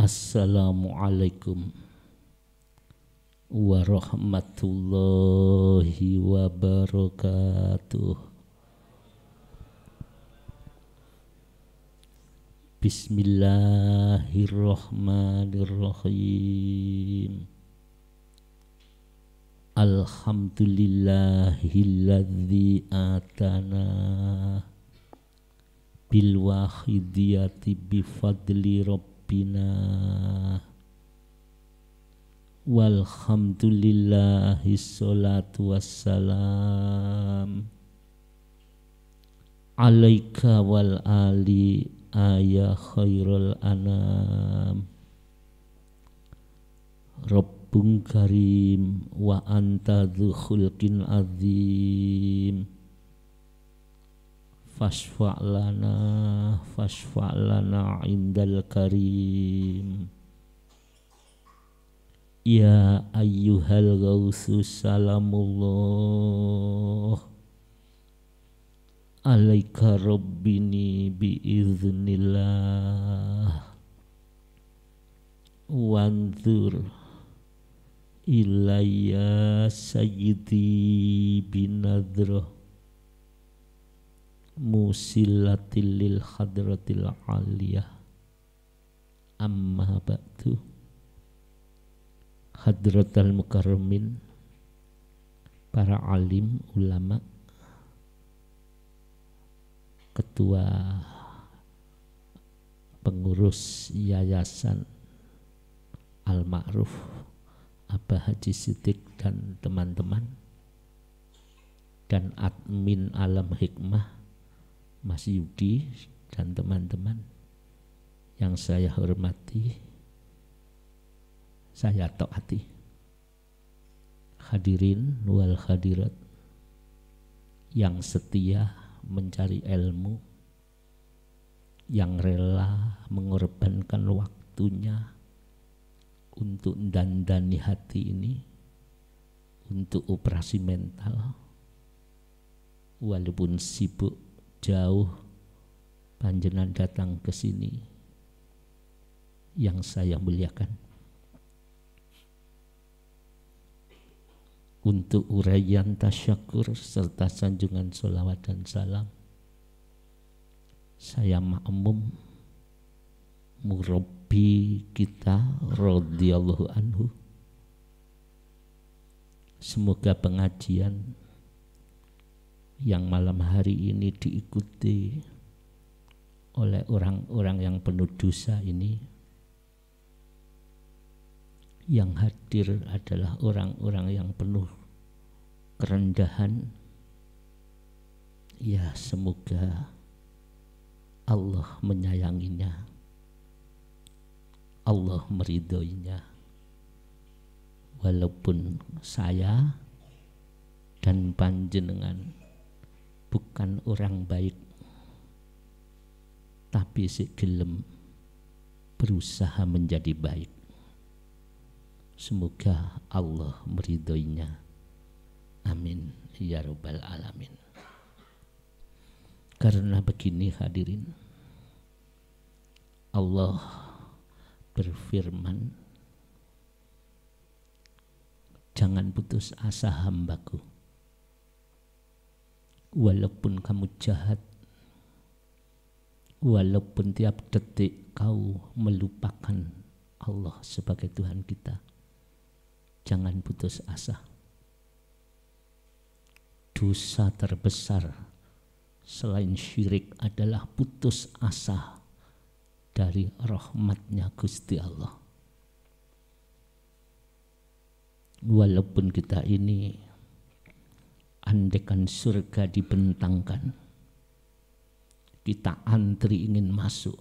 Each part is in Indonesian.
Assalamualaikum warahmatullahi wabarakatuh. Bismillahirrahmanirrahim. Alhamdulillahilladzi atana bil wahidiyati bifadli rabbina walhamdulillahi sholatu wassalam alaika wal ali ya khairul anam. Rabbun karim wa anta dzu khulqin azim. Fashfa' lana indal karim. Ya ayyuhal ghausu salamullah alaika rabbini biiznillah wanzur ilayya sayyidi binadrah musillatil lil hadratil aliyah. Amma ba'du. Hadratal mukarramin, para alim ulama, ketua pengurus yayasan Al-Ma'ruf Abah Haji Siddiq dan teman-teman, dan admin Alam Hikmah Mas Yudi dan teman-teman yang saya hormati, saya taati. Hadirin wal hadirat yang setia mencari ilmu, yang rela mengorbankan waktunya untuk dandani hati ini, untuk operasi mental, walaupun sibuk jauh panjenengan datang ke sini, yang saya muliakan. Untuk uraian tasyakur serta sanjungan sholawat dan salam, saya makmum murabbi kita radhiyallahu anhu. Semoga pengajian yang malam hari ini diikuti oleh orang-orang yang penuh dosa ini, yang hadir adalah orang-orang yang penuh kerendahan. Ya, semoga Allah menyayanginya, Allah meridhoinya. Walaupun saya dan panjenengan bukan orang baik, tapi si gelem berusaha menjadi baik. Semoga Allah meridhoinya. Amin ya rabbal alamin. Karena begini hadirin, Allah berfirman, jangan putus asa hambaku, walaupun kamu jahat, walaupun tiap detik kau melupakan Allah sebagai Tuhan kita, jangan putus asa. Dosa terbesar selain syirik adalah putus asa dari rahmatnya Gusti Allah. Walaupun kita ini andaikan surga dibentangkan, kita antri ingin masuk,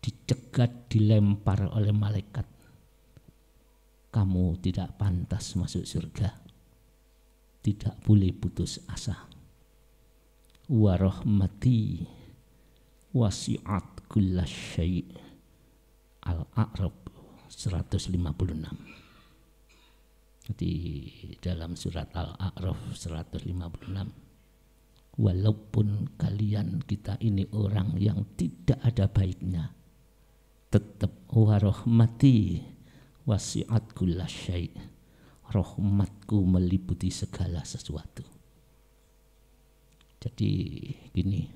dicegat, dilempar oleh malaikat, kamu tidak pantas masuk surga. Tidak boleh putus asa. Wa rahmati wasi'at kulla syai'. Al-A'raf 156. Di dalam surat Al-A'raf 156, walaupun kalian kita ini orang yang tidak ada baiknya, tetap wa rahmati wasi'at kulla syai'. Rahmatku meliputi segala sesuatu. Jadi gini,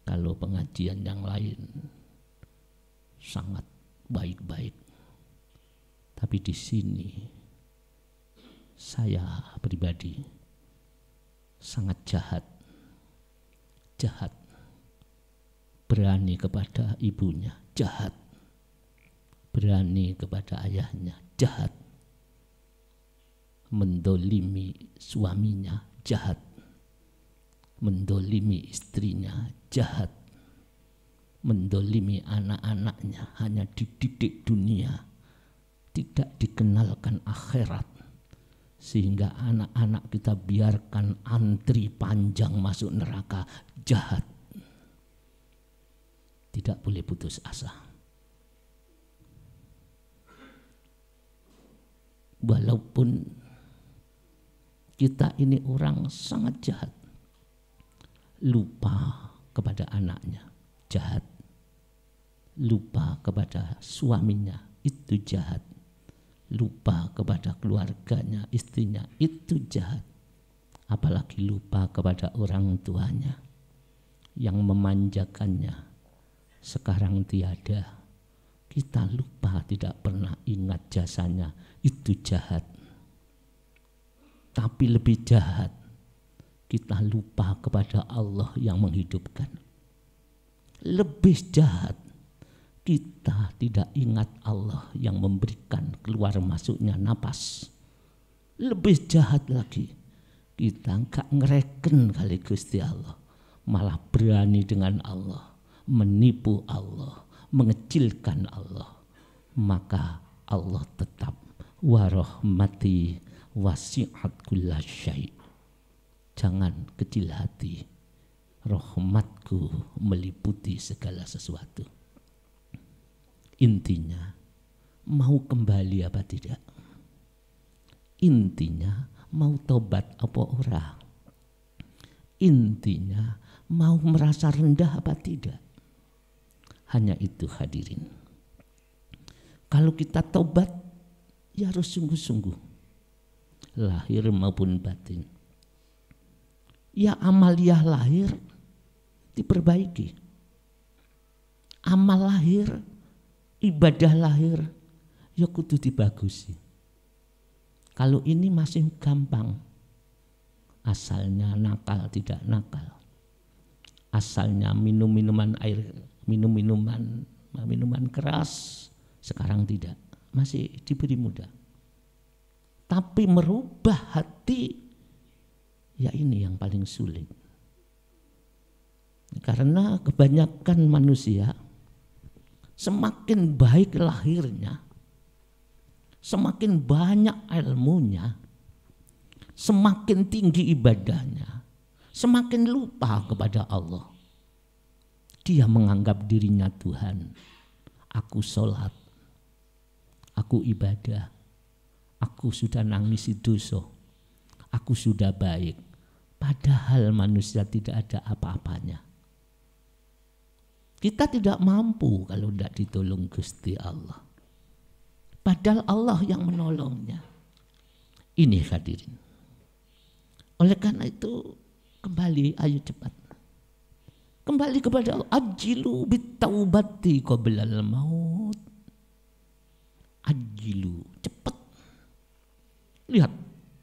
kalau pengajian yang lain sangat baik-baik, tapi di sini saya pribadi sangat jahat. Berani kepada ibunya, jahat. Berani kepada ayahnya, jahat. Mendolimi suaminya, jahat. Mendolimi istrinya, jahat. Mendolimi anak-anaknya, hanya dididik dunia, tidak dikenalkan akhirat. Sehingga anak-anak kita biarkan antri panjang masuk neraka, jahat. Tidak boleh putus asa. Walaupun kita ini orang sangat jahat, lupa kepada anaknya, jahat. Lupa kepada suaminya, itu jahat. Lupa kepada keluarganya, istrinya, itu jahat. Apalagi lupa kepada orang tuanya yang memanjakannya. Sekarang tiada, kita lupa, tidak pernah ingat jasanya, itu jahat. Tapi lebih jahat, kita lupa kepada Allah yang menghidupkan. Lebih jahat, kita tidak ingat Allah yang memberikan keluar masuknya napas. Lebih jahat lagi, kita enggak ngereken kali Gusti Allah, malah berani dengan Allah, menipu Allah, mengecilkan Allah. Maka Allah tetap wa rahmati wasi'at kulla syai'. Jangan kecil hati, rahmatku meliputi segala sesuatu. Intinya, mau kembali apa tidak? Intinya, mau tobat apa ora? Intinya, mau merasa rendah apa tidak? Hanya itu hadirin. Kalau kita tobat, ya harus sungguh-sungguh, lahir maupun batin. Ya amaliyah lahir diperbaiki, amal lahir, ibadah lahir, ya kudu dibagusi. Kalau ini masih gampang, asalnya nakal tidak nakal, asalnya minum minuman keras, sekarang tidak, masih diberi mudah. Tapi merubah hati, ya ini yang paling sulit. Karena kebanyakan manusia semakin baik lahirnya, semakin banyak ilmunya, semakin tinggi ibadahnya, semakin lupa kepada Allah. Dia menganggap dirinya Tuhan. Aku sholat, aku ibadah, aku sudah nangisi dosa, aku sudah baik. Padahal manusia tidak ada apa-apanya. Kita tidak mampu kalau tidak ditolong Gusti Allah. Padahal Allah yang menolongnya. Ini hadirin. Oleh karena itu kembali, ayo cepat. Kembali kepada Allah. Ajilu bitaubati qoblal maut. Ajilu, cepat. Lihat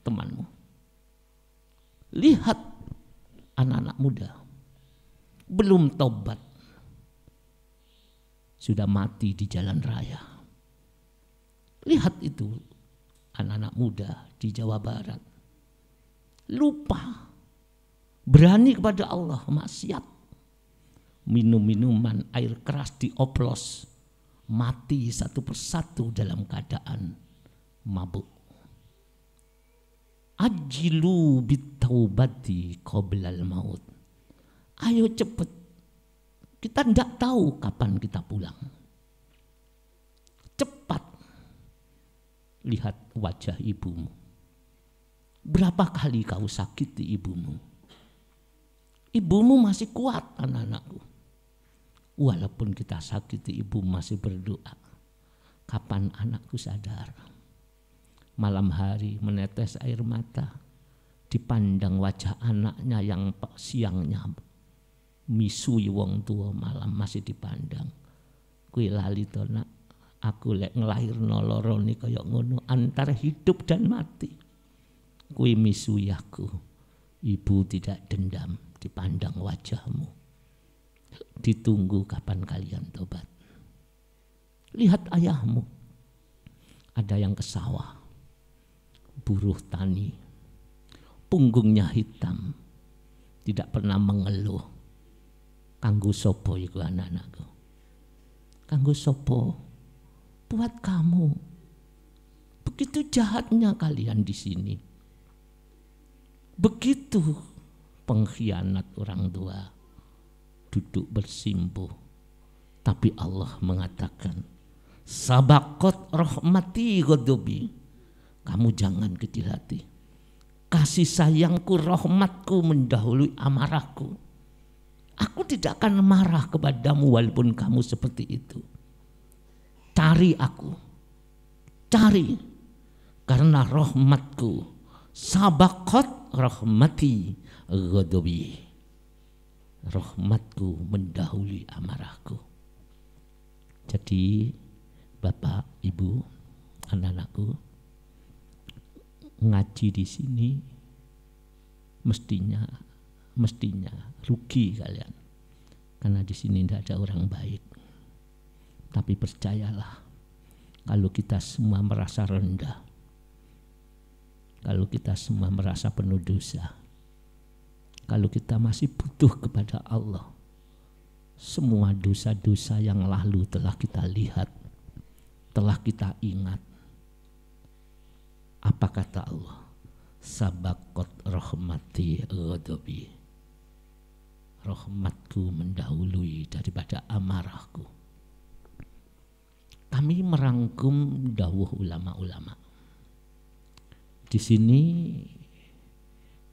temanmu. Lihat anak-anak muda. Belum tobat, sudah mati di jalan raya. Lihat itu anak-anak muda di Jawa Barat. Lupa, berani kepada Allah, maksiat. Minum minuman air keras dioplos, mati satu persatu dalam keadaan mabuk. Ajilu bitaubati qoblal maut. Ayo cepat. Kita tidak tahu kapan kita pulang. Cepat. Lihat wajah ibumu. Berapa kali kau sakiti ibumu? Ibumu masih kuat, anak-anakku. Walaupun kita sakiti, ibu masih berdoa. Kapan anakku sadar? Malam hari menetes air mata, dipandang wajah anaknya yang siangnya misui wong tua, malam masih dipandang. Kuwi lali to nak, aku lek ngelahirno loro ni kaya ngono, antara hidup dan mati. Kuwi misui aku. Ibu tidak dendam, dipandang wajahmu. Ditunggu kapan kalian tobat. Lihat ayahmu, ada yang ke sawah, buruh tani, punggungnya hitam, tidak pernah mengeluh. Kanggo sopo iku anak-anakku? Kanggo sopo? Buat kamu. Begitu jahatnya kalian di sini. Begitu pengkhianat orang tua, duduk bersimpuh. Tapi Allah mengatakan, sabaqat rahmati ghadabi. Kamu jangan kecil hati. Kasih sayangku, rahmatku mendahului amarahku. Aku tidak akan marah kepadamu walaupun kamu seperti itu. Cari aku. Cari. Karena rahmatku. Sabaqat rahmati ghadabi. Rahmatku mendahului amarahku. Jadi Bapak, Ibu, anak-anakku, ngaji di sini mestinya rugi kalian, karena di sini tidak ada orang baik. Tapi percayalah, kalau kita semua merasa rendah, kalau kita semua merasa penuh dosa, kalau kita masih butuh kepada Allah, semua dosa-dosa yang lalu telah kita lihat, telah kita ingat. Apa kata Allah? Sabaqat rahmati ghadabi. Rahmatku mendahului daripada amarahku. Kami merangkum dawuh ulama-ulama. Di sini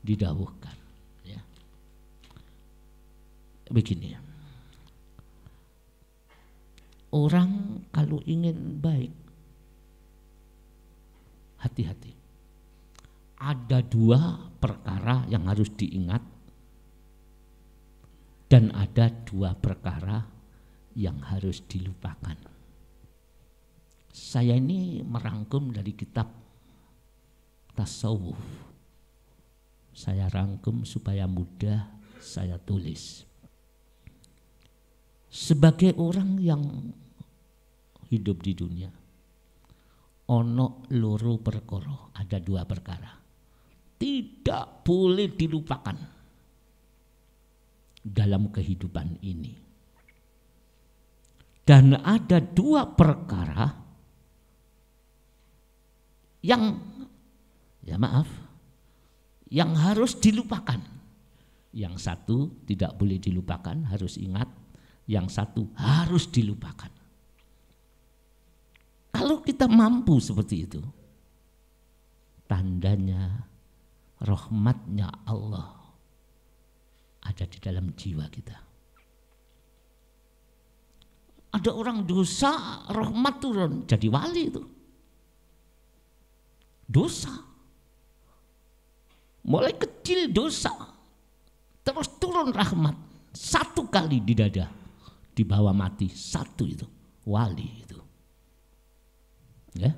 didawuhkan, ya. Begini. Orang kalau ingin baik, hati-hati. Ada dua perkara yang harus diingat, dan ada dua perkara yang harus dilupakan. Saya ini merangkum dari kitab tasawuf. Saya rangkum supaya mudah saya tulis. Sebagai orang yang hidup di dunia, ono loro perkara, ada dua perkara. Tidak boleh dilupakan dalam kehidupan ini. Dan ada dua perkara yang, ya maaf, yang harus dilupakan. Yang satu tidak boleh dilupakan, harus ingat. Yang satu harus dilupakan. Kalau kita mampu seperti itu, tandanya rahmatnya Allah ada di dalam jiwa kita. Ada orang dosa, rahmat turun, jadi wali itu. Dosa. Mulai kecil dosa, terus turun rahmat. Satu kali di dada, dibawa mati, satu itu, wali itu. Ya.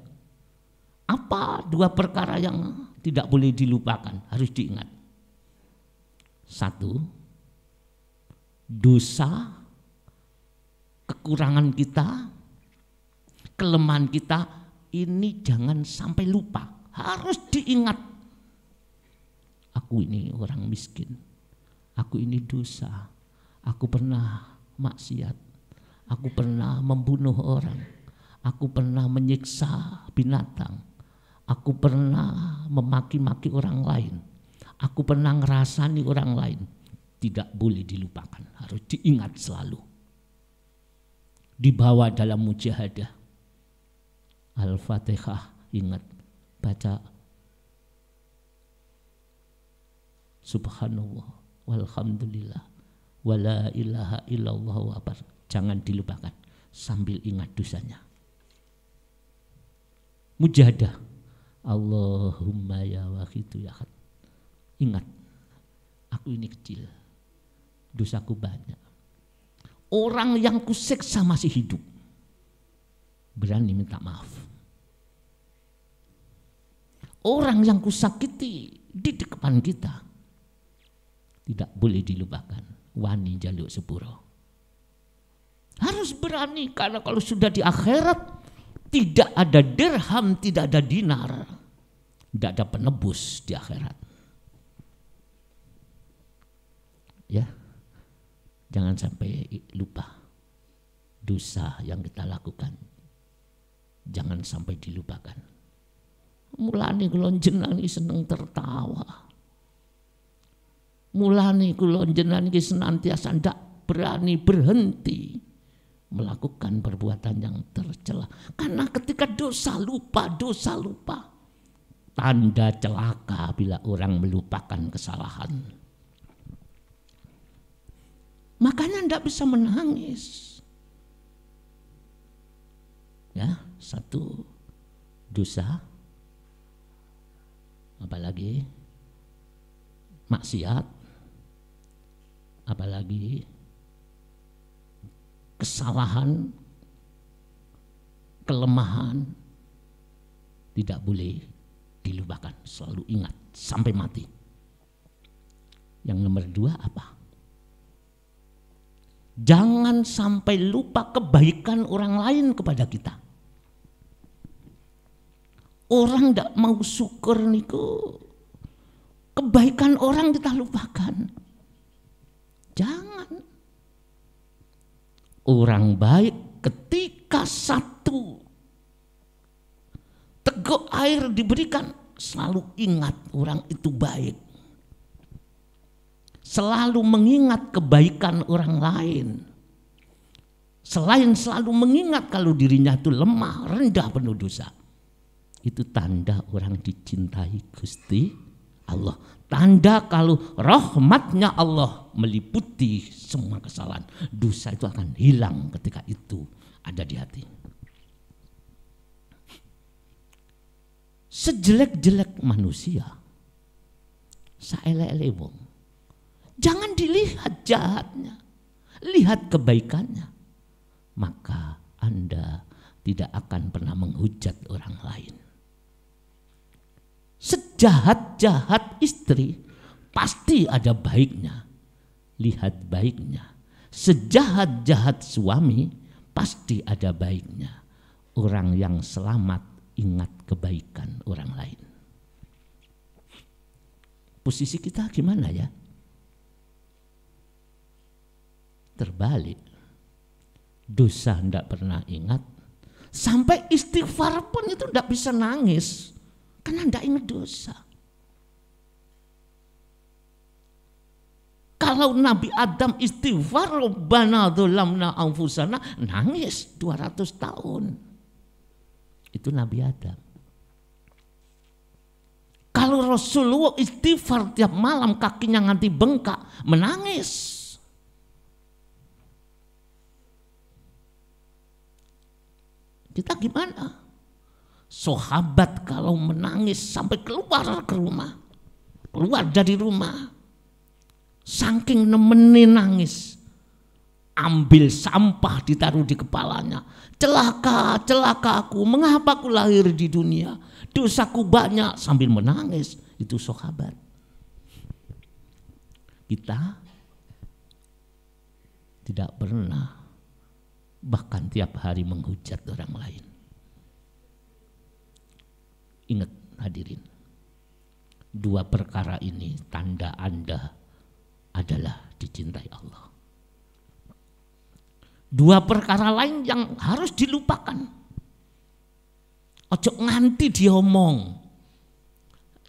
Apa dua perkara yang tidak boleh dilupakan, harus diingat? Satu, dosa, kekurangan kita, kelemahan kita, ini jangan sampai lupa, harus diingat. Aku ini orang miskin, aku ini dosa, aku pernah maksiat, aku pernah membunuh orang, aku pernah menyiksa binatang, aku pernah memaki-maki orang lain, aku pernah ngerasani orang lain. Tidak boleh dilupakan, harus diingat selalu. Dibawa dalam mujahadah. Al-Fatihah, ingat, baca subhanallah walhamdulillah Wala ilaha illallah wa akbar. Jangan dilupakan sambil ingat dosanya. Mujahadah. Allahumma ya wahidu ya ahad. Ingat, aku ini kecil, dosaku banyak. Orang yang kusiksa masih hidup, berani minta maaf. Orang yang kusakiti di depan kita, tidak boleh dilupakan. Wani jaluk sepuro. Harus berani, karena kalau sudah di akhirat tidak ada dirham, tidak ada dinar, tidak ada penebus di akhirat. Ya, jangan sampai lupa dosa yang kita lakukan. Jangan sampai dilupakan. Mulane kula jenengan iki seneng tertawa. Mulane kula jenengan iki senantiasa ndak berani berhenti melakukan perbuatan yang tercela. Karena ketika dosa lupa, tanda celaka bila orang melupakan kesalahan. Makanya ndak bisa menangis. Ya, satu dosa, apalagi maksiat, apalagi kesalahan, kelemahan, tidak boleh dilupakan, selalu ingat sampai mati. Yang nomor dua apa? Jangan sampai lupa kebaikan orang lain kepada kita. Orang tidak mau syukur niku, kebaikan orang kita lupakan. Jangan. Orang baik ketika satu teguk air diberikan, selalu ingat orang itu baik. Selalu mengingat kebaikan orang lain. Selain selalu mengingat kalau dirinya itu lemah, rendah, penuh dosa. Itu tanda orang dicintai Gusti Allah. Tanda kalau rahmatnya Allah meliputi semua kesalahan. Dosa itu akan hilang ketika itu ada di hati. Sejelek-jelek manusia, saelek-elek wong, jangan dilihat jahatnya, lihat kebaikannya. Maka Anda tidak akan pernah menghujat orang lain. Sejahat-jahat istri pasti ada baiknya, lihat baiknya. Sejahat-jahat suami pasti ada baiknya. Orang yang selamat ingat kebaikan orang lain. Posisi kita gimana ya? Terbalik. Dosa tidak pernah ingat, sampai istighfar pun itu tidak bisa nangis. Karena tidak ingat dosa. Kalau Nabi Adam istighfar, Rabbana dzalamna anfusana, nangis 200 tahun. Itu Nabi Adam. Kalau Rasulullah istighfar tiap malam kakinya nganti bengkak, menangis. Kita gimana? Sahabat kalau menangis sampai keluar ke rumah, keluar dari rumah, saking nemenin nangis, ambil sampah ditaruh di kepalanya. Celaka, celaka aku, mengapa aku lahir di dunia, dosaku banyak, sambil menangis. Itu sahabat. Kita tidak pernah, bahkan tiap hari menghujat orang lain. Ingat hadirin, dua perkara ini tanda Anda adalah dicintai Allah. Dua perkara lain yang harus dilupakan. Ojo nganti diomong.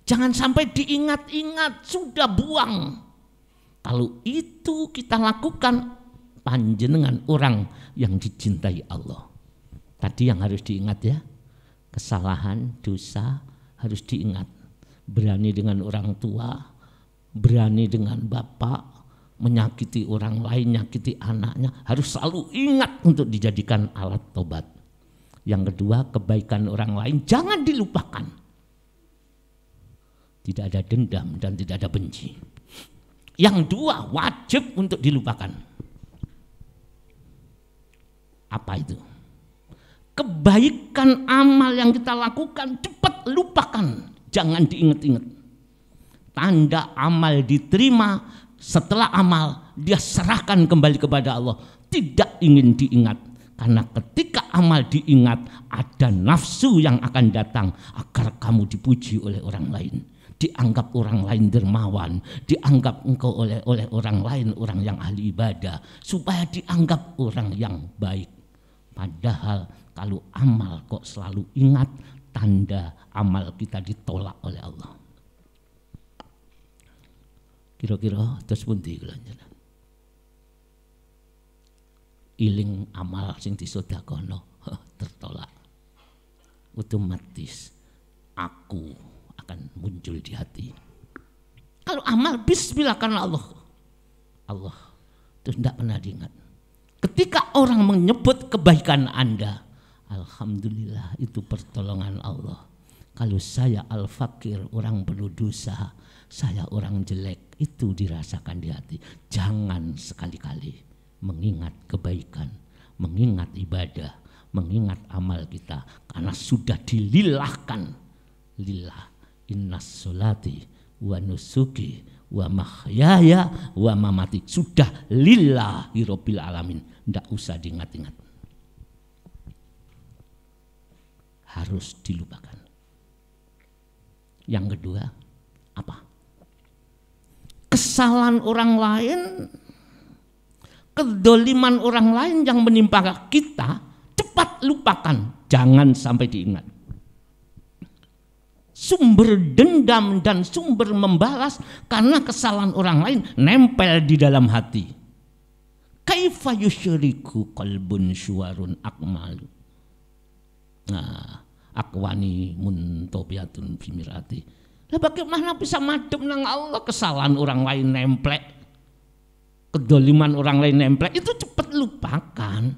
Jangan sampai diingat-ingat, sudah buang. Kalau itu kita lakukan, panjenengan orang yang dicintai Allah. Tadi yang harus diingat ya. Kesalahan, dosa harus diingat. Berani dengan orang tua, berani dengan bapak, menyakiti orang lain, nyakiti anaknya, harus selalu ingat untuk dijadikan alat tobat. Yang kedua, kebaikan orang lain jangan dilupakan. Tidak ada dendam dan tidak ada benci. Yang dua, wajib untuk dilupakan. Apa itu? Kebaikan amal yang kita lakukan cepat lupakan, jangan diingat-ingat. Tanda amal diterima, setelah amal dia serahkan kembali kepada Allah, tidak ingin diingat. Karena ketika amal diingat, ada nafsu yang akan datang agar kamu dipuji oleh orang lain, dianggap orang lain dermawan, dianggap engkau oleh orang lain orang yang ahli ibadah, supaya dianggap orang yang baik. Padahal kalau amal kok selalu ingat, tanda amal kita ditolak oleh Allah. Kira-kira terus pundi kula njenengan? Iling amal sing disedekahno tertolak. Otomatis aku akan muncul di hati. Kalau amal bismillah karena Allah. Allah terus tidak pernah diingat. Ketika orang menyebut kebaikan Anda, alhamdulillah itu pertolongan Allah. Kalau saya al-fakir, orang penuh dosa, saya orang jelek, itu dirasakan di hati. Jangan sekali-kali mengingat kebaikan, mengingat ibadah, mengingat amal kita, karena sudah dililahkan. Lillah innas sholati wa nusuki wa mahyaya wa mamati, sudah lillahi rabbil alamin, tidak usah diingat-ingat. Harus dilupakan. Yang kedua, apa? Kesalahan orang lain, kedoliman orang lain yang menimpa kita, cepat lupakan, jangan sampai diingat. Sumber dendam dan sumber membalas karena kesalahan orang lain nempel di dalam hati. Kaifa yusyriku qalbun syuwarun akmalu. Nah, akwani muntobiatun bimirati. Lah bagaimana bisa madem nang Allah, kesalahan orang lain nemplek, kedoliman orang lain nemplek, itu cepat lupakan.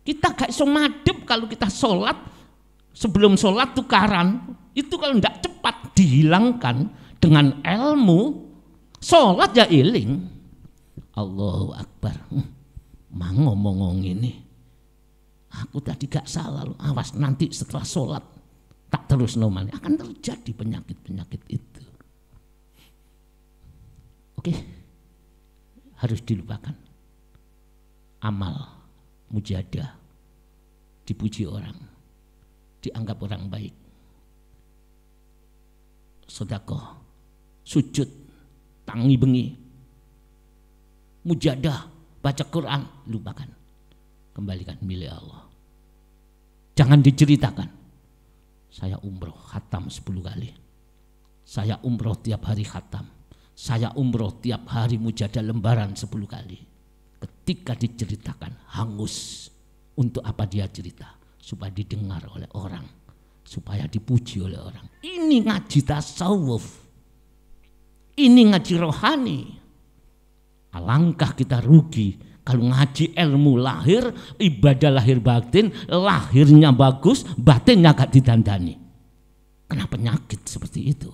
Kita gak iso madem kalau kita sholat, sebelum sholat tukaran, itu kalau tidak cepat dihilangkan dengan ilmu, sholat ya iling. Allahu Akbar, mah ngomong ini, aku tadi gak salah, awas nanti setelah sholat tak terus normal, akan terjadi penyakit-penyakit itu. Oke, harus dilupakan. Amal, mujahadah, dipuji orang, dianggap orang baik. Sedekah, sujud, tangi bengi, mujahadah, baca Quran, lupakan. Kembalikan milik Allah. Jangan diceritakan. Saya umroh khatam 10 kali. Saya umroh tiap hari khatam. Saya umroh tiap hari mujahadah lembaran 10 kali. Ketika diceritakan, hangus. Untuk apa dia cerita? Supaya didengar oleh orang, supaya dipuji oleh orang. Ini ngaji tasawuf, ini ngaji rohani. Alangkah kita rugi kalau ngaji ilmu lahir, ibadah lahir batin, lahirnya bagus, batinnya gak didandani. Kena penyakit seperti itu.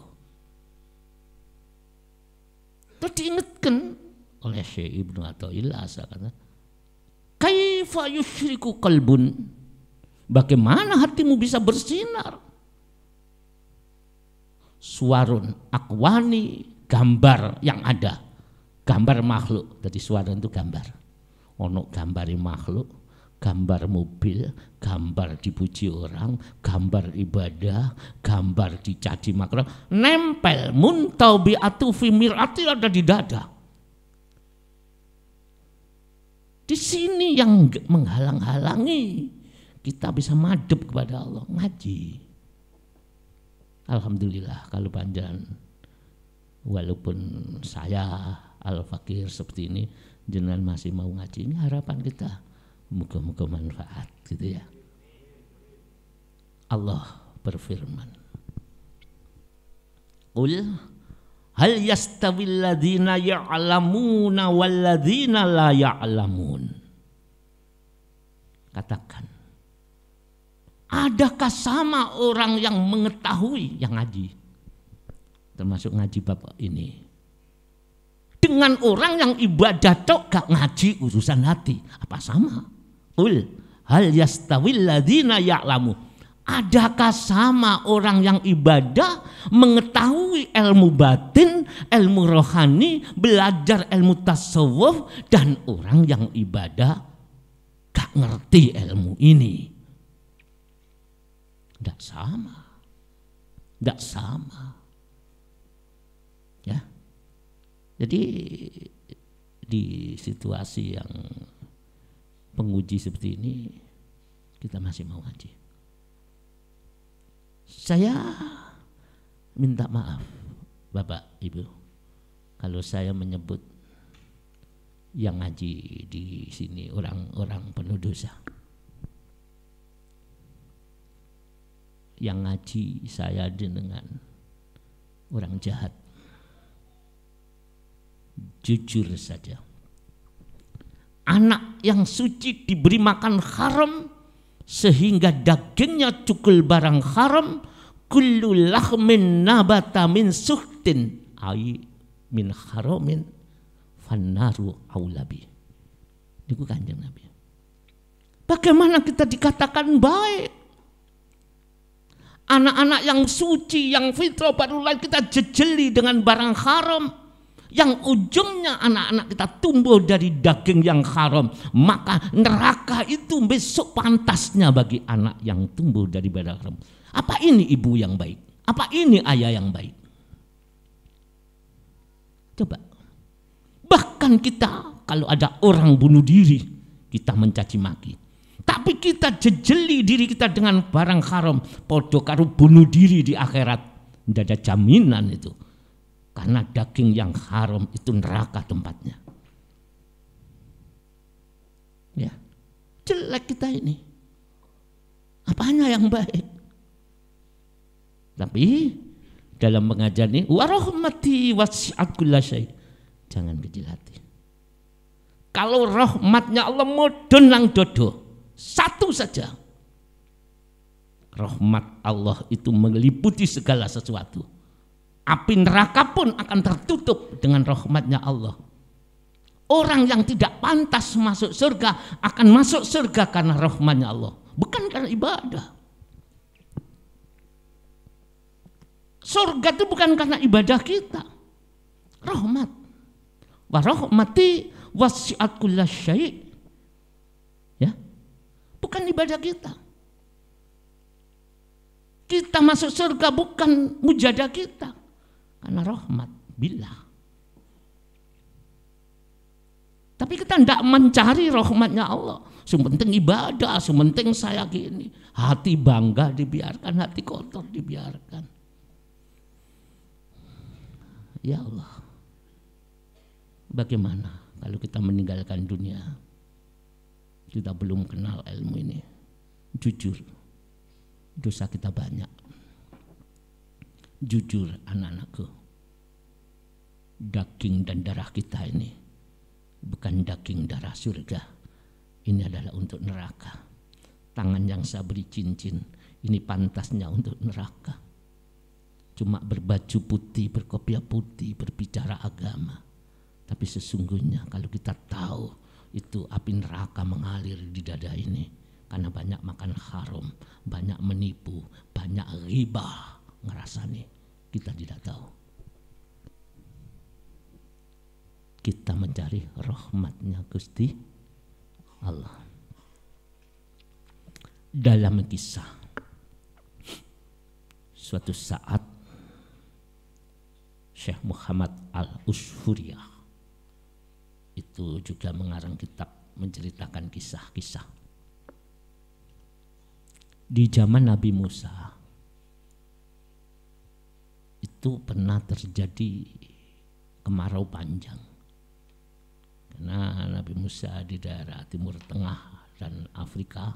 Terus diingatkan oleh Syekh Ibnu Athaillah, kata, kaifa yusyriku qalbun, bagaimana hatimu bisa bersinar? Suwarun akwani, gambar yang ada, gambar makhluk. Jadi suwarun itu gambar. Ono gambari makhluk, gambar mobil, gambar dipuji orang, gambar ibadah, gambar dicaci makhluk, nempel muntaubiatu fi mirati, ada di dada. Di sini yang menghalang-halangi kita bisa madep kepada Allah, ngaji. Alhamdulillah kalau panjang, walaupun saya al-fakir seperti ini, jenengan masih mau ngaji, ini harapan kita. Moga-moga manfaat gitu ya. Allah berfirman, Qul Hal yastawil ladzina ya'lamuna wal ladzina la ya'lamun. Katakan, adakah sama orang yang mengetahui, yang ngaji, termasuk ngaji bapak ini, dengan orang yang ibadah tok gak ngaji urusan hati? Apa sama? Hal yastawil ladzina ya'lamu. Adakah sama orang yang ibadah, mengetahui ilmu batin, ilmu rohani, belajar ilmu tasawuf, dan orang yang ibadah gak ngerti ilmu ini? Tidak sama. Tidak sama. Ya. Jadi di situasi yang penguji seperti ini, kita masih mau ngaji. Saya minta maaf Bapak Ibu kalau saya menyebut yang ngaji di sini orang-orang penuh dosa. Yang ngaji saya dengan orang jahat. Jujur saja, anak yang suci diberi makan haram sehingga dagingnya cukul barang haram. Kullu lahmin nabata min suhtin ai min haramin fannaru aulabi. Itu Kanjeng Nabi. Bagaimana kita dikatakan baik? Anak-anak yang suci, yang fitrah baru lahir kita jejeli dengan barang haram, yang ujungnya anak-anak kita tumbuh dari daging yang haram. Maka neraka itu besok pantasnya bagi anak yang tumbuh dari barang haram. Apa ini ibu yang baik? Apa ini ayah yang baik? Coba. Bahkan kita kalau ada orang bunuh diri, kita mencaci maki. Tapi kita jejeli diri kita dengan barang haram, podo karo bunuh diri di akhirat. Tidak ada jaminan itu. Karena daging yang haram itu neraka tempatnya. Ya, jelek kita ini. Apanya yang baik? Tapi dalam mengajar ini, warahmati wasi'at kulla syai'. Jangan kecil hati. Kalau rahmatnya Allah mudun nang dodo, satu saja. Rahmat Allah itu meliputi segala sesuatu. Api neraka pun akan tertutup dengan rahmatnya Allah. Orang yang tidak pantas masuk surga akan masuk surga karena rahmatnya Allah, bukan karena ibadah. Surga itu bukan karena ibadah kita. Rahmat. Wa rahmati wasi'at kulla syai'. Ya. Bukan ibadah kita. Kita masuk surga bukan mujadah kita. Karena rahmat billah. Tapi kita tidak mencari rahmatnya Allah. Sementing ibadah, sementing saya gini. Hati bangga dibiarkan, hati kotor dibiarkan. Ya Allah, bagaimana kalau kita meninggalkan dunia, kita belum kenal ilmu ini? Jujur, dosa kita banyak. Jujur anak-anakku, daging dan darah kita ini bukan daging darah surga. Ini adalah untuk neraka. Tangan yang saya beri cincin, ini pantasnya untuk neraka. Cuma berbaju putih, berkopiah putih, berbicara agama. Tapi sesungguhnya kalau kita tahu itu api neraka mengalir di dada ini. Karena banyak makan haram, banyak menipu, banyak riba. Ngerasani, kita tidak tahu. Kita mencari rahmatnya Gusti Allah. Dalam kisah, suatu saat Syekh Muhammad Al-Usfuriyah itu juga mengarang kitab menceritakan kisah-kisah. Di zaman Nabi Musa itu pernah terjadi kemarau panjang. Karena Nabi Musa di daerah Timur Tengah dan Afrika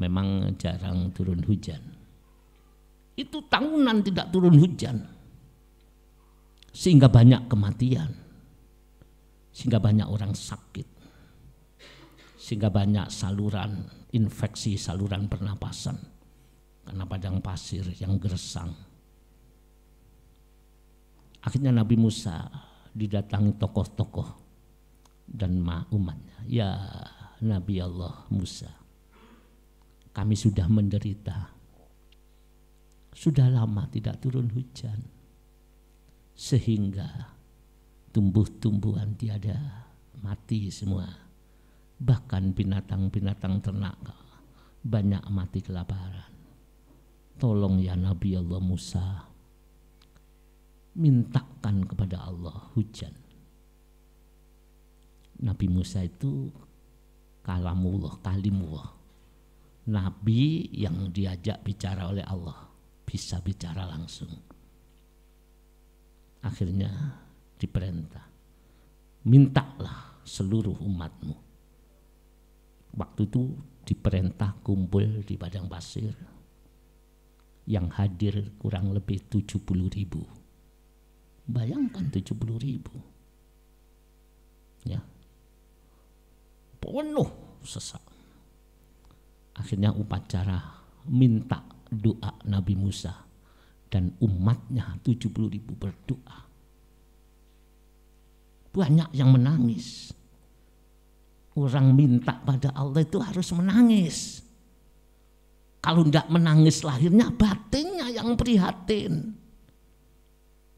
memang jarang turun hujan. Itu tahunan tidak turun hujan. Sehingga banyak kematian, sehingga banyak orang sakit, sehingga banyak saluran infeksi saluran pernapasan karena padang pasir yang gersang. Akhirnya Nabi Musa didatangi tokoh-tokoh dan umatnya. Ya Nabi Allah Musa, kami sudah menderita, sudah lama tidak turun hujan, sehingga tumbuh-tumbuhan tiada, mati semua. Bahkan binatang-binatang ternak banyak mati kelaparan. Tolong ya Nabi Allah Musa, mintakan kepada Allah hujan. Nabi Musa itu kalimullah, nabi yang diajak bicara oleh Allah, bisa bicara langsung. Akhirnya diperintah, mintalah seluruh umatmu. Waktu itu diperintah kumpul di padang pasir, yang hadir kurang lebih 70.000. Bayangkan 70.000, ya, penuh sesak. Akhirnya upacara minta doa Nabi Musa dan umatnya 70.000 berdoa. Banyak yang menangis. Orang minta pada Allah itu harus menangis. Kalau tidak menangis lahirnya, batinnya yang prihatin.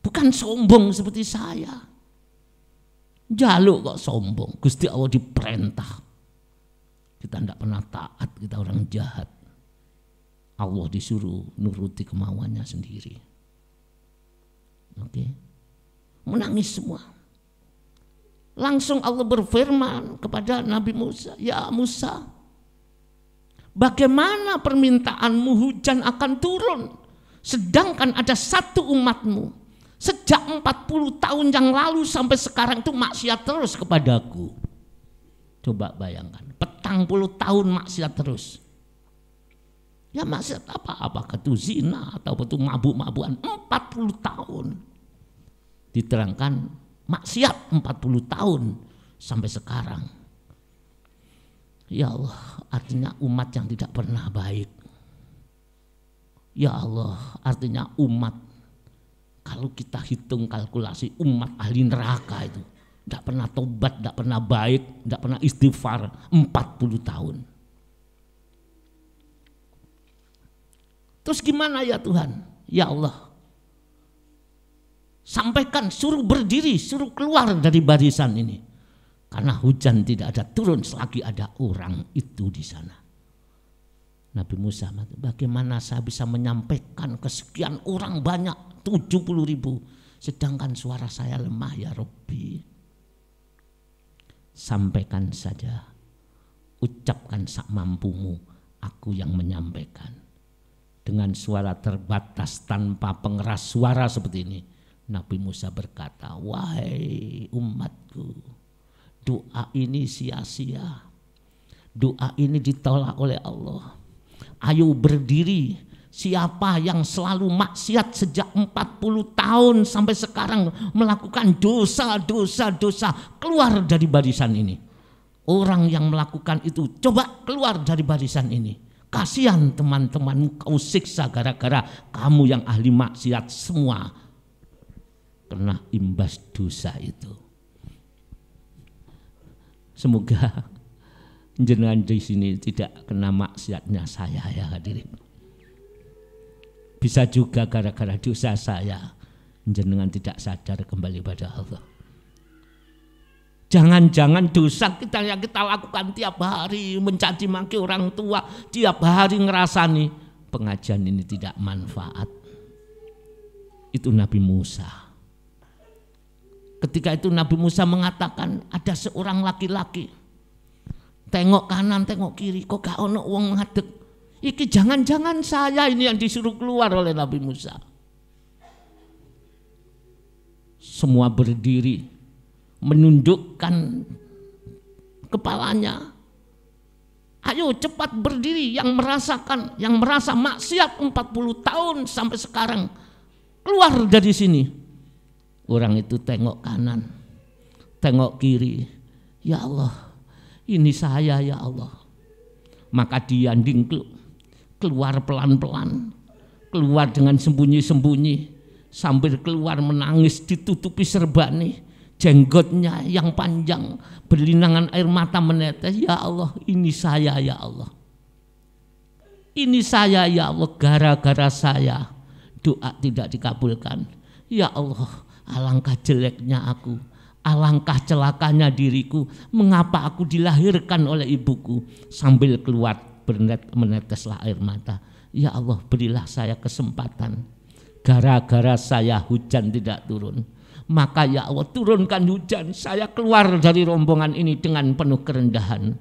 Bukan sombong seperti saya. Jaluk kok sombong. Gusti Allah diperintah. Kita tidak pernah taat, kita orang jahat. Allah disuruh nuruti kemauannya sendiri. Oke. Menangis semua. Langsung Allah berfirman kepada Nabi Musa, ya Musa, bagaimana permintaanmu hujan akan turun, sedangkan ada satu umatmu sejak 40 tahun yang lalu sampai sekarang itu maksiat terus kepadaku. Coba bayangkan, 40 tahun maksiat terus. Ya maksiat apa? Apakah itu zina atau itu mabuk-mabukan? 40 tahun. Diterangkan maksiat 40 tahun sampai sekarang. Ya Allah, artinya umat yang tidak pernah baik. Ya Allah, artinya umat, kalau kita hitung kalkulasi umat ahli neraka itu, tidak pernah tobat, tidak pernah baik, tidak pernah istighfar 40 tahun. Terus gimana ya Tuhan? Ya Allah, sampaikan, suruh berdiri, suruh keluar dari barisan ini. Karena hujan tidak ada turun selagi ada orang itu di sana. Nabi Musa, bagaimana saya bisa menyampaikan ke sekian orang banyak, 70.000, sedangkan suara saya lemah ya Rabbi. Sampaikan saja, ucapkan sak mampumu, aku yang menyampaikan. Dengan suara terbatas tanpa pengeras suara seperti ini, Nabi Musa berkata, wahai umatku, doa ini sia-sia, doa ini ditolak oleh Allah. Ayo berdiri, siapa yang selalu maksiat sejak 40 tahun sampai sekarang melakukan dosa, keluar dari barisan ini. Orang yang melakukan itu coba keluar dari barisan ini. Kasihan teman-temanmu kau siksa gara-gara kamu yang ahli maksiat semua kena imbas dosa itu. Semoga jenengan di sini tidak kena maksiatnya saya ya hadirin. Bisa juga gara-gara dosa saya jenengan tidak sadar kembali pada Allah. Jangan-jangan dosa kita yang kita lakukan tiap hari, mencaci maki orang tua, tiap hari ngerasani pengajian ini tidak manfaat. Itu Nabi Musa. Ketika itu Nabi Musa mengatakan ada seorang laki-laki tengok kanan tengok kiri kok gak ono wong ngadeg. Iki jangan-jangan saya ini yang disuruh keluar oleh Nabi Musa. Semua berdiri menundukkan kepalanya. Ayo cepat berdiri yang merasakan, yang merasa maksiat 40 tahun sampai sekarang, keluar dari sini. Orang itu tengok kanan, tengok kiri. Ya Allah, ini saya ya Allah. Maka dia dingkluk, keluar pelan-pelan, keluar dengan sembunyi-sembunyi, sambil keluar menangis ditutupi serbani, jenggotnya yang panjang, berlinangan air mata menetes. Ya Allah, ini saya ya Allah. Ini saya ya Allah, gara-gara saya doa tidak dikabulkan. Ya Allah, alangkah jeleknya aku, alangkah celakanya diriku, mengapa aku dilahirkan oleh ibuku. Sambil keluar meneteslah air mata. Ya Allah, berilah saya kesempatan. Gara-gara saya hujan tidak turun, maka ya Allah turunkan hujan. Saya keluar dari rombongan ini dengan penuh kerendahan.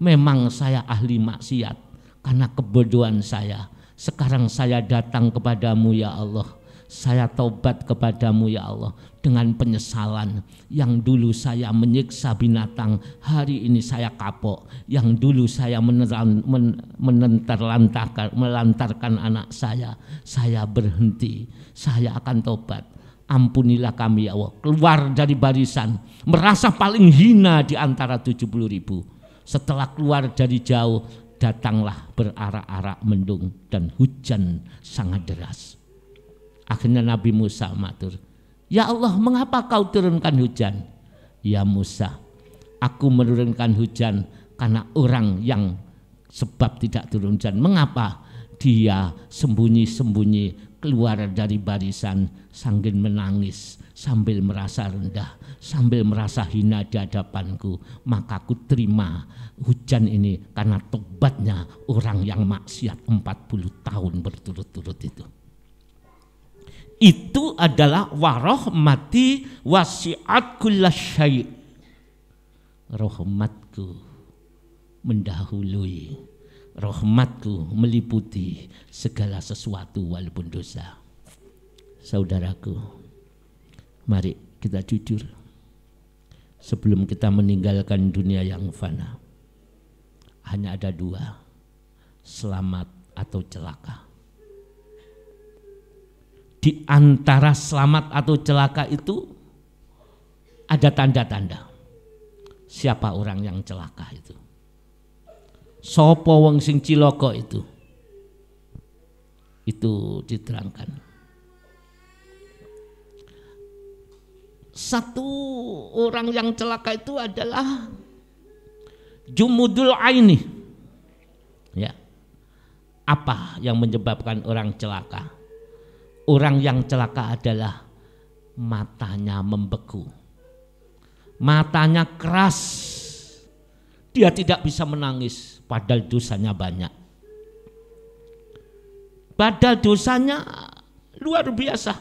Memang saya ahli maksiat karena kebodohan saya. Sekarang saya datang kepadamu ya Allah. Saya taubat kepadamu ya Allah dengan penyesalan. Yang dulu saya menyiksa binatang, hari ini saya kapok. Yang dulu saya melantarkan anak saya berhenti. Saya akan taubat. Ampunilah kami ya Allah. Keluar dari barisan, merasa paling hina di antara 70.000. Setelah keluar dari jauh, datanglah berarak-arak mendung dan hujan sangat deras. Akhirnya Nabi Musa matur, ya Allah, mengapa kau turunkan hujan? Ya Musa, aku menurunkan hujan karena orang yang sebab tidak turun hujan. Mengapa? Dia sembunyi-sembunyi keluar dari barisan sambil menangis, sambil merasa rendah, sambil merasa hina di hadapanku. Maka aku terima hujan ini karena tobatnya orang yang maksiat 40 tahun berturut-turut itu. Itu adalah warahmati wasi'at kullasyai'. Rahmatku mendahului, rahmatku meliputi segala sesuatu walaupun dosa. Saudaraku, mari kita jujur. Sebelum kita meninggalkan dunia yang fana, hanya ada dua, selamat atau celaka. Di antara selamat atau celaka itu ada tanda-tanda. Siapa orang yang celaka itu? Sopo wong sing cilaka itu? Itu diterangkan. Satu orang yang celaka itu adalah jumudul aini. Ya. Apa yang menyebabkan orang celaka? Orang yang celaka adalah matanya membeku, matanya keras, dia tidak bisa menangis padahal dosanya banyak. Padahal dosanya luar biasa.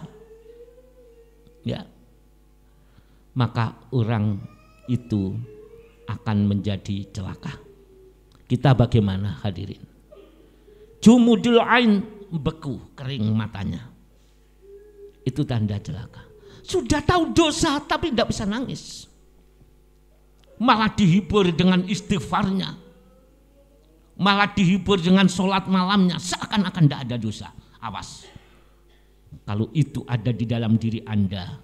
Ya. Maka orang itu akan menjadi celaka. Kita bagaimana hadirin? Jumudul ain, beku, kering matanya. Itu tanda celaka. Sudah tahu dosa tapi tidak bisa nangis. Malah dihibur dengan istighfarnya. Malah dihibur dengan sholat malamnya. Seakan-akan tidak ada dosa. Awas. Kalau itu ada di dalam diri Anda,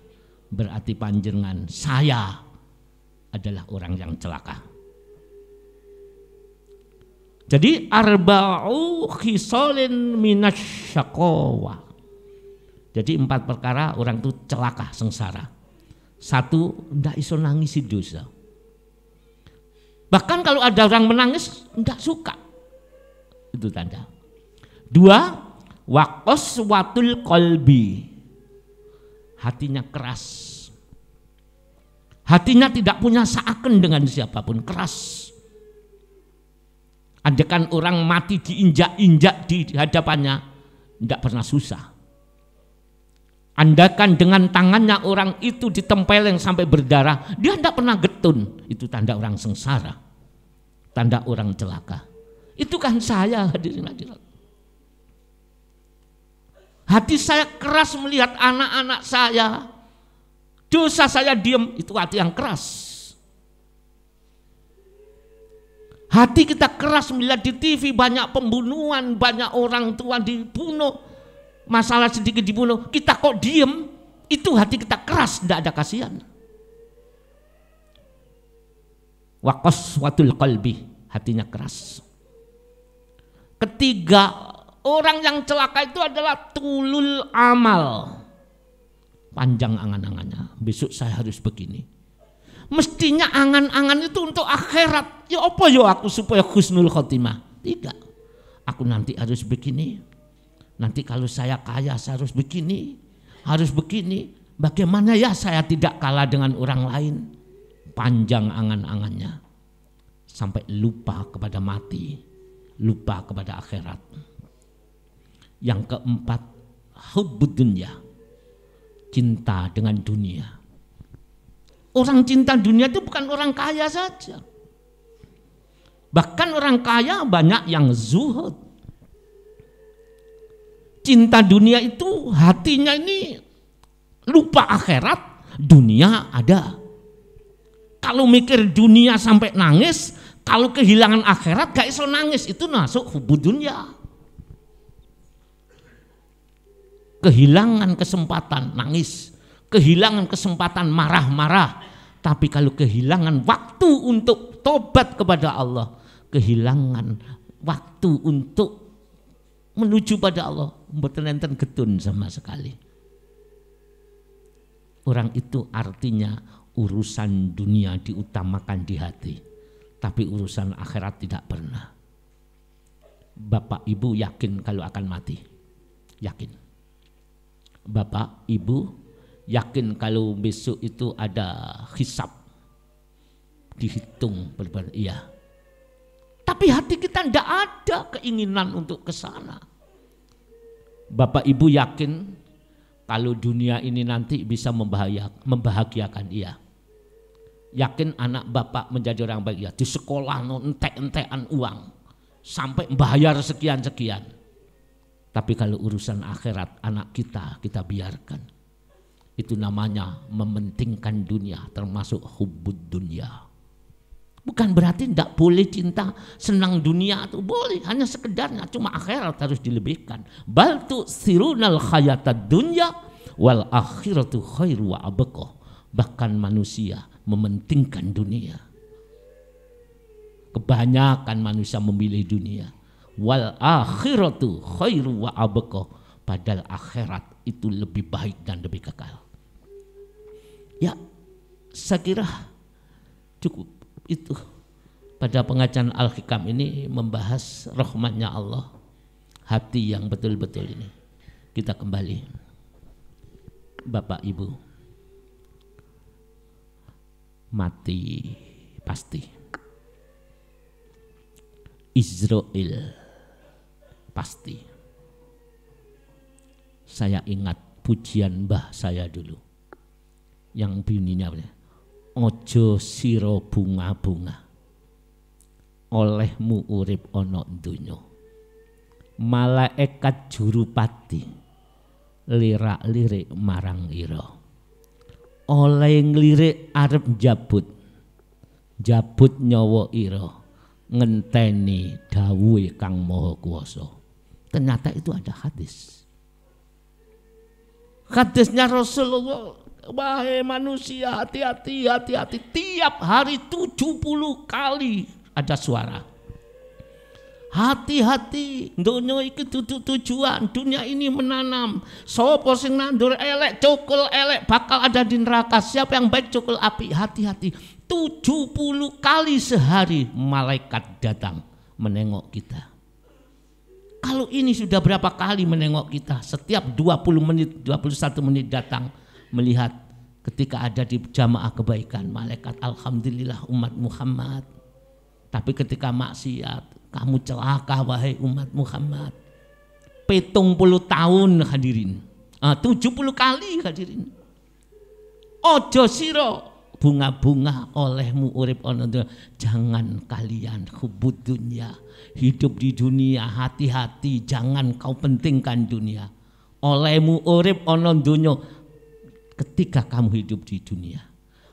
berarti panjenengan, saya adalah orang yang celaka. Jadi arba'u khisalin minasyaqawa. Jadi 4 perkara orang itu celaka, sengsara. 1, tidak iso nangisi dosa. Bahkan kalau ada orang menangis, tidak suka. Itu tanda. 2, waqaswatul qalbi. Hatinya keras. Hatinya tidak punya saaken dengan siapapun, keras. Andaikan orang mati diinjak-injak di hadapannya, tidak pernah susah. Andaikan dengan tangannya orang itu ditempeleng sampai berdarah, dia tidak pernah getun. Itu tanda orang sengsara, tanda orang celaka. Itu kan saya, hadirin hadirat. Hati saya keras melihat anak-anak saya, dosa saya diam, itu hati yang keras. Hati kita keras melihat di TV banyak pembunuhan, banyak orang tua dibunuh, masalah sedikit dibunuh, kita kok diem, itu hati kita keras, tidak ada kasihan. Wa qaswatul qalbi, hatinya keras. Ketiga, orang yang celaka itu adalah tulul amal. Panjang angan-angannya, besok saya harus begini. Mestinya angan-angan itu untuk akhirat. Ya apa ya aku supaya husnul khotimah? Tidak. Aku nanti harus begini. Nanti kalau saya kaya saya harus begini. Harus begini. Bagaimana ya saya tidak kalah dengan orang lain? Panjang angan-angannya. Sampai lupa kepada mati. Lupa kepada akhirat. Yang keempat, hubbud dunya. Cinta dengan dunia. Orang cinta dunia itu bukan orang kaya saja. Bahkan orang kaya banyak yang zuhud. Cinta dunia itu hatinya ini lupa akhirat, dunia ada. Kalau mikir dunia sampai nangis, kalau kehilangan akhirat gak iso nangis, itu masuk hubbud dunya. Kehilangan kesempatan nangis, kehilangan kesempatan marah-marah, tapi kalau kehilangan waktu untuk tobat kepada Allah, kehilangan waktu untuk menuju pada Allah, mboten enten getun sama sekali. Orang itu artinya urusan dunia diutamakan di hati, tapi urusan akhirat tidak pernah. Bapak Ibu yakin kalau akan mati? Yakin. Bapak Ibu yakin kalau besok itu ada hisab, dihitung benar-benar? Iya. Tapi hati kita tidak ada keinginan untuk ke sana. Bapak Ibu yakin kalau dunia ini nanti bisa membahagiakan? Iya. Yakin anak Bapak menjadi orang baik? Ya. Di sekolah entek-entekan uang sampai membayar sekian-sekian. Tapi kalau urusan akhirat anak kita biarkan. Itu namanya mementingkan dunia, termasuk hubbud dunya. Bukan berarti tidak boleh cinta, senang dunia itu boleh, hanya sekedarnya, cuma akhirat harus dilebihkan. Bal tu'thirunal hayatad dunya wal akhiratu khairu wa abqa. Bahkan manusia mementingkan dunia. Kebanyakan manusia memilih dunia. Wal akhiratu khairu wa abqa, padahal akhirat itu lebih baik dan lebih kekal. Ya, saya kira cukup itu. Pada pengajian Al-Hikam ini membahas rahmatnya Allah, hati yang betul-betul ini. Kita kembali, Bapak Ibu, mati pasti. Israel pasti. Saya ingat pujian mbah saya dulu yang bunyinya ojo siro bunga-bunga, olehmu urip ono donya, malaikat jurupati lirak-lirik marang ira, oleh nglirik arep jabut nyawa ira, ngenteni dawuhe Kang Maha Kuwasa. Ternyata itu ada hadis. Hadisnya Rasulullah, wahai manusia, hati-hati, hati-hati. Tiap hari 70 kali ada suara. Hati-hati, dunia iki dudu tujuan, dunia ini menanam. Sopo sing nandur elek, cukul elek, bakal ada di neraka. Siapa yang baik cukul api, hati-hati. 70 kali sehari malaikat datang menengok kita. Kalau ini sudah berapa kali menengok kita? Setiap 20 menit, 21 menit datang melihat. Ketika ada di jamaah kebaikan, malaikat alhamdulillah umat Muhammad. Tapi ketika maksiat, kamu celaka wahai umat Muhammad. 70 tahun hadirin, 70 kali hadirin. Ojo siro bunga-bunga olehmu urip ono dunya. Jangan kalian hubbud dunya, hidup di dunia, hati-hati, jangan kau pentingkan dunia. Olehmu urip ono dunya. Ketika kamu hidup di dunia,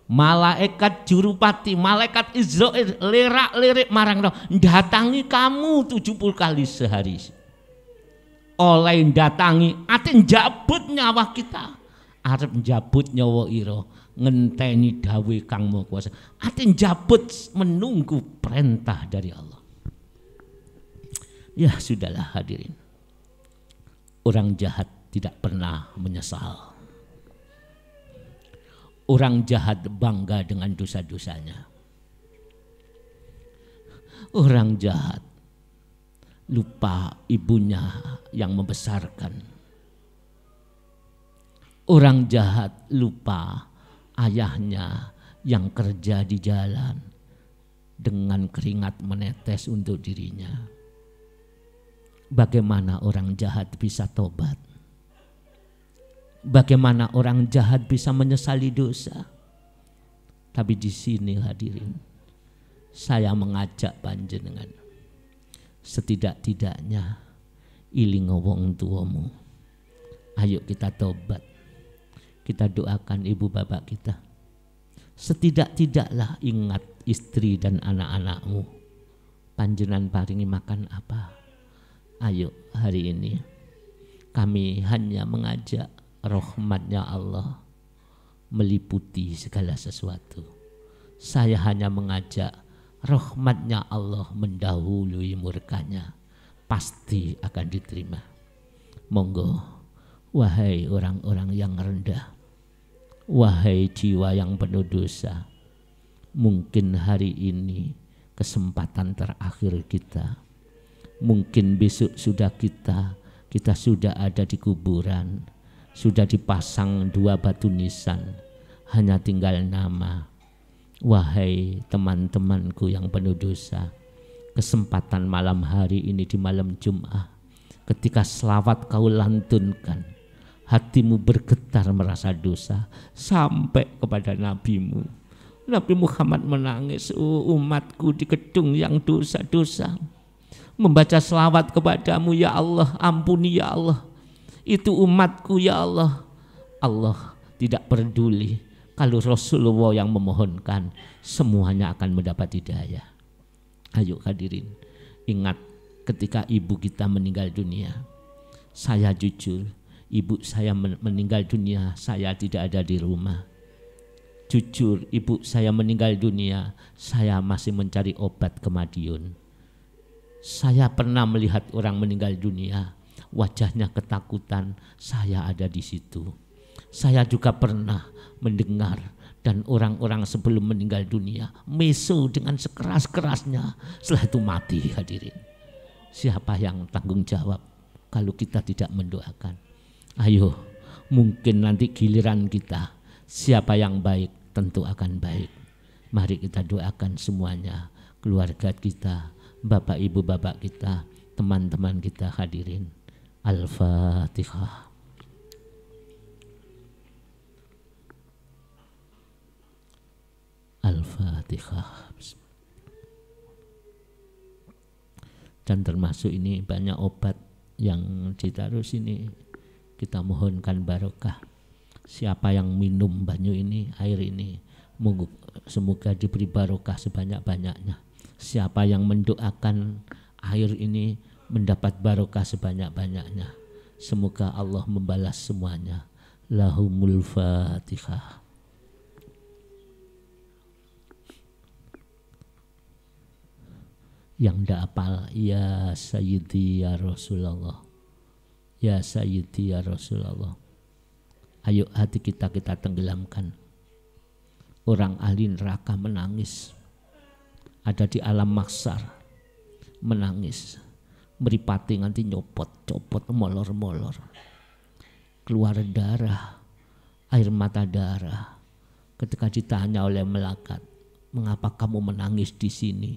malaikat jurupati, malaikat Israel lirak-lirik marang datangi kamu 70 kali sehari. Oleh datangi, atin jabut nyawa kita. arep njabut nyawa ira, ngenteni dawuh Kang Maha Kuwasa. Ati njabut menunggu perintah dari Allah. Ya sudahlah hadirin. Orang jahat tidak pernah menyesal. Orang jahat bangga dengan dosa-dosanya. Orang jahat lupa ibunya yang membesarkan. Orang jahat lupa ayahnya yang kerja di jalan dengan keringat menetes untuk dirinya. Bagaimana orang jahat bisa tobat? Bagaimana orang jahat bisa menyesali dosa? Tapi di sini hadirin, saya mengajak panjenengan, setidak-tidaknya iling wong tuamu. Ayo kita tobat. Kita doakan ibu bapak kita. Setidak-tidaklah ingat istri dan anak-anakmu. Panjenengan paringi makan apa? Ayo hari ini kami hanya mengajak rahmatnya Allah meliputi segala sesuatu. Saya hanya mengajak rahmatnya Allah mendahului murkanya. Pasti akan diterima. Monggo, wahai orang-orang yang rendah, wahai jiwa yang penuh dosa, mungkin hari ini kesempatan terakhir kita. Mungkin besok sudah kita sudah ada di kuburan, sudah dipasang 2 batu nisan, hanya tinggal nama. Wahai teman-temanku yang penuh dosa, kesempatan malam hari ini di malam Jumat, ketika selawat kau lantunkan, hatimu bergetar merasa dosa sampai kepada nabimu. Nabi Muhammad menangis, umatku di gedung yang dosa-dosa, membaca selawat kepadamu, ya Allah, ampuni ya Allah, itu umatku ya Allah. Allah tidak peduli kalau Rasulullah yang memohonkan, semuanya akan mendapat hidayah. Ayo hadirin, ingat ketika ibu kita meninggal dunia, saya jujur, ibu saya meninggal dunia, saya tidak ada di rumah. Jujur, ibu saya meninggal dunia, saya masih mencari obat ke Madiun. Saya pernah melihat orang meninggal dunia, wajahnya ketakutan, saya ada di situ. Saya juga pernah mendengar dan orang-orang sebelum meninggal dunia meso dengan sekeras-kerasnya, setelah itu mati hadirin. Siapa yang tanggung jawab kalau kita tidak mendoakan? Ayo, mungkin nanti giliran kita, siapa yang baik tentu akan baik. Mari kita doakan semuanya, keluarga kita, bapak ibu bapak kita, teman-teman kita hadirin. Al-Fatihah. Al-Fatihah. Dan termasuk ini banyak obat yang ditaruh sini, kita mohonkan barokah. Siapa yang minum banyu ini, air ini, semoga diberi barokah sebanyak-banyaknya. Siapa yang mendoakan air ini mendapat barokah sebanyak-banyaknya. Semoga Allah membalas semuanya. Lahumul Fatihah. Yang ndak apal, ya Sayyidi ya Rasulullah, ya Sayyidi ya Rasulullah. Ayo hati kita tenggelamkan. Orang ahli neraka menangis, ada di alam mahsyar menangis, meripati nganti nyopot-copot, molor-molor, keluar darah, air mata darah. Ketika ditanya oleh malaikat, mengapa kamu menangis di sini?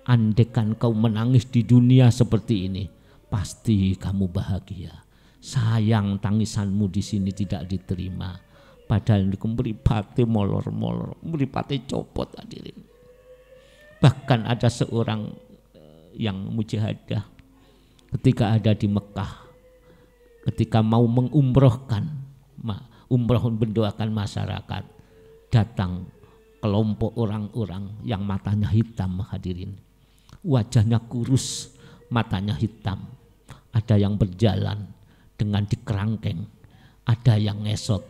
Andaikan kau menangis di dunia seperti ini, pasti kamu bahagia. Sayang tangisanmu di sini tidak diterima. Padahal meripati molor-molor, meripati copot hadirin. Bahkan ada seorang yang mujahadah ketika ada di Mekah, ketika mau mengumrohkan, umroh mendoakan masyarakat, datang kelompok orang-orang yang matanya hitam hadirin. Wajahnya kurus, matanya hitam. Ada yang berjalan dengan dikerangkeng, ada yang ngesot.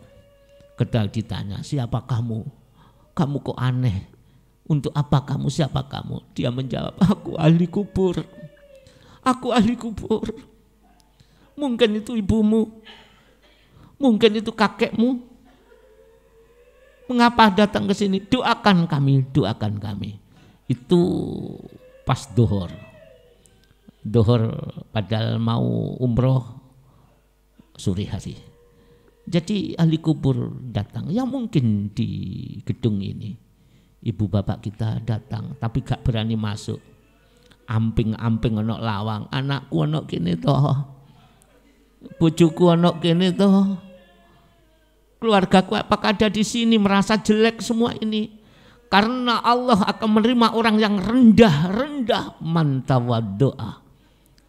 Ketika ditanya, siapa kamu? Kamu kok aneh? Untuk apa kamu? Siapa kamu? Dia menjawab, aku ahli kubur. Aku ahli kubur. Mungkin itu ibumu. Mungkin itu kakekmu. Mengapa datang ke sini? Doakan kami, doakan kami. Itu pas dohor. Dohor padahal mau umroh sore hari. Jadi ahli kubur datang. Ya mungkin di gedung ini ibu bapak kita datang tapi gak berani masuk. Amping-amping onok lawang, anakku onok kene toh, bojoku onok kene toh, keluargaku apakah ada di sini, merasa jelek semua ini. Karena Allah akan menerima orang yang rendah-rendah. Man tawaddo'a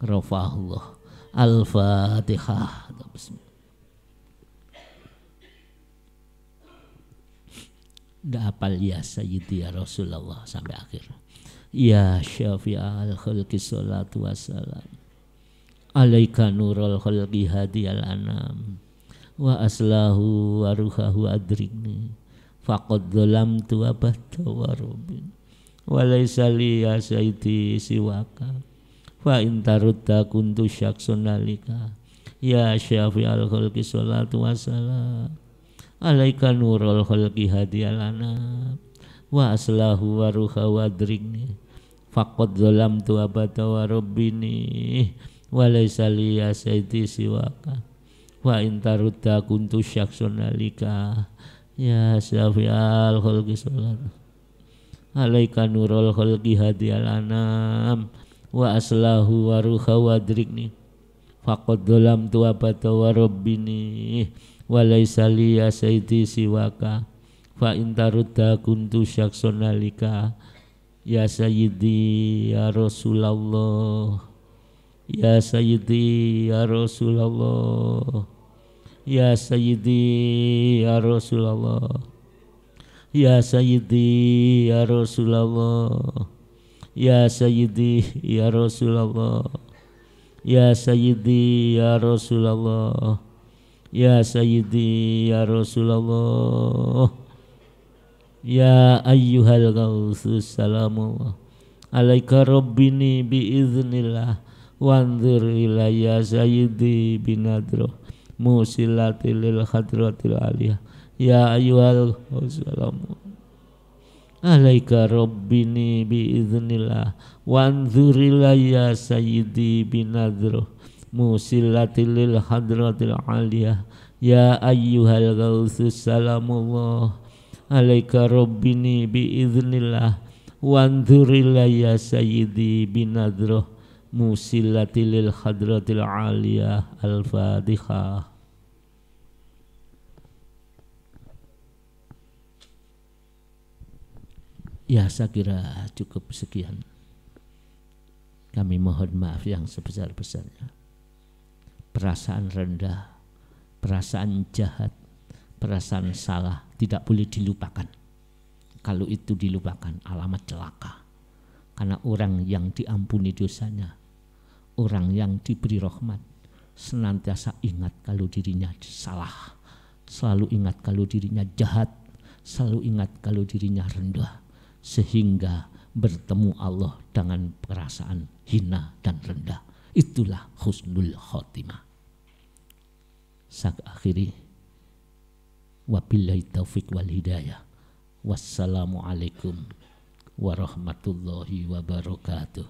rafa'ahullah. Al-Fatihah. Dah hafal ya Sayyidi ya Rasulullah sampai akhir. Ya syafi'al khalqi salatu wassalam alaika nurul khalqi hadiyal anam wa aslahu wa ruhahu adrikni faqad dhalamtu wa bahtawarubin wa laysa li ya sayyidi siwaka fa in tarudda kuntu syaksunalika ya syafi'al khalqi salatu wassalam alaika nurul khalqi hadiyal anam wa aslahu wa ruhahu adrikni faqad dhalamtu abada wa rabbini wa laysa li ya sayyidi siwaka wa in tarudda kuntu syaksun alika ya syafi'al khalqi salat alaika nurul khalqi hadiyal anam wa aslahu wa ruhahu adrikni faqad dhalamtu abada wa rabbini wa laysa li ya sayyidi siwaka fa in tarudda kuntu syaksun alika ya sayyidi ya Rasulullah ya sayyidi ya Rasulullah ya sayyidi ya Rasulullah ya sayyidi ya Rasulullah ya sayyidi ya Rasulullah ya sayyidi ya Rasulullah ya sayyidi ya Rasulullah ya ayyuhal ghausus salamullah alaika rabbini biiznillah wanzur ilayya sayyidi binadroh musilatil lil hadratil aliyah ya ayyuhal ghausus salamullah alaika rabbini biiznillah wanzur ilayya sayyidi binadroh musilatil lil hadratil aliyah ya ayyuhal ghausus salamullah alaika rabbini biiznillah wanzur ilayya sayyidi binadroh musilatil hadratil aliyah. Al-Fatihah. Ya saya kira cukup sekian. Kami mohon maaf yang sebesar-besarnya. Perasaan rendah, perasaan jahat, perasaan salah tidak boleh dilupakan. Kalau itu dilupakan alamat celaka. Karena orang yang diampuni dosanya, orang yang diberi rahmat, senantiasa ingat kalau dirinya salah, selalu ingat kalau dirinya jahat, selalu ingat kalau dirinya rendah, sehingga bertemu Allah dengan perasaan hina dan rendah. Itulah husnul khotimah. Saya akhiri. Wabillahi taufiq wal hidayah. Wassalamualaikum warahmatullahi wabarakatuh.